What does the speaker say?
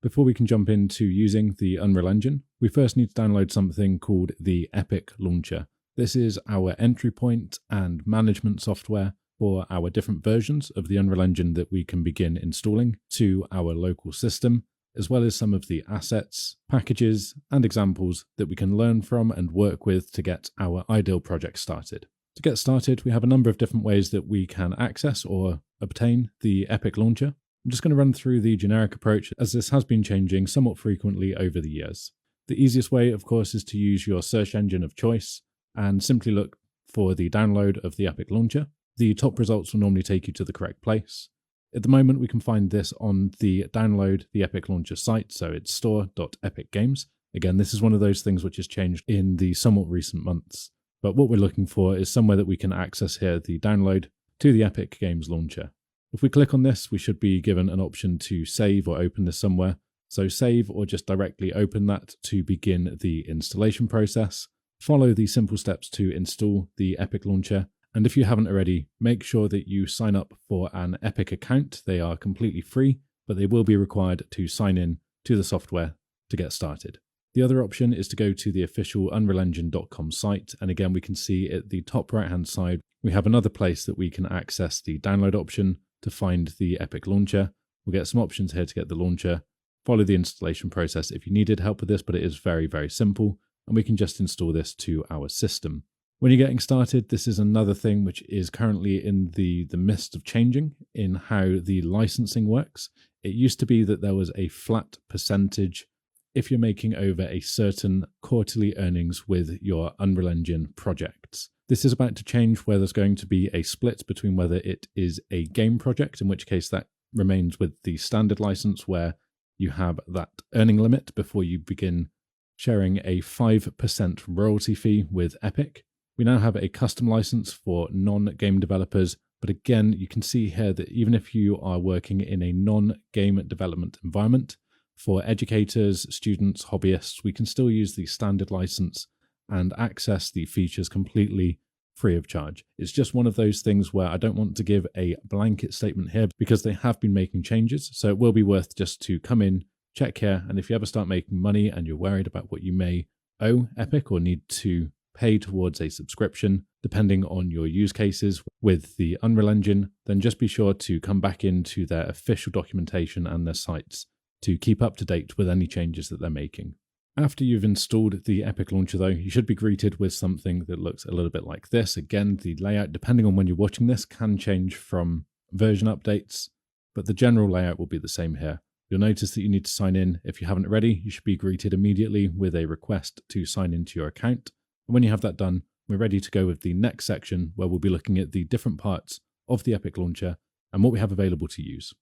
Before we can jump into using the Unreal Engine, we first need to download something called the Epic Launcher. This is our entry point and management software for our different versions of the Unreal Engine that we can begin installing to our local system, as well as some of the assets, packages, and examples that we can learn from and work with to get our ideal project started. To get started, we have a number of different ways that we can access or obtain the Epic Launcher. I'm just going to run through the generic approach, as this has been changing somewhat frequently over the years. The easiest way, of course, is to use your search engine of choice and simply look for the download of the Epic Launcher. The top results will normally take you to the correct place. At the moment, we can find this on the Download the Epic Launcher site, so it's store.epicgames. Again, this is one of those things which has changed in the somewhat recent months. But what we're looking for is somewhere that we can access here the download to the Epic Games Launcher. If we click on this, we should be given an option to save or open this somewhere. So save or just directly open that to begin the installation process. Follow the simple steps to install the Epic Launcher. And if you haven't already, make sure that you sign up for an Epic account. They are completely free, but they will be required to sign in to the software to get started. The other option is to go to the official unrealengine.com site. And again, we can see at the top right-hand side, we have another place that we can access the download option to find the Epic Launcher. We'll get some options here to get the launcher. Follow the installation process if you needed help with this, but it is very, very simple. And we can just install this to our system. When you're getting started, this is another thing which is currently in the midst of changing in how the licensing works. It used to be that there was a flat percentage if you're making over a certain quarterly earnings with your Unreal Engine projects. This is about to change where there's going to be a split between whether it is a game project, in which case that remains with the standard license where you have that earning limit before you begin sharing a 5% royalty fee with Epic. We now have a custom license for non-game developers, but again, you can see here that even if you are working in a non-game development environment, for educators, students, hobbyists, we can still use the standard license and access the features completely free of charge. It's just one of those things where I don't want to give a blanket statement here because they have been making changes. So it will be worth just to come in, check here, and if you ever start making money and you're worried about what you may owe Epic or need to pay towards a subscription, depending on your use cases with the Unreal Engine, then just be sure to come back into their official documentation and their sites to keep up to date with any changes that they're making. After you've installed the Epic Launcher though, you should be greeted with something that looks a little bit like this. Again, the layout, depending on when you're watching this, can change from version updates, but the general layout will be the same here. You'll notice that you need to sign in. If you haven't already, you should be greeted immediately with a request to sign into your account. And when you have that done, we're ready to go with the next section where we'll be looking at the different parts of the Epic Launcher and what we have available to use.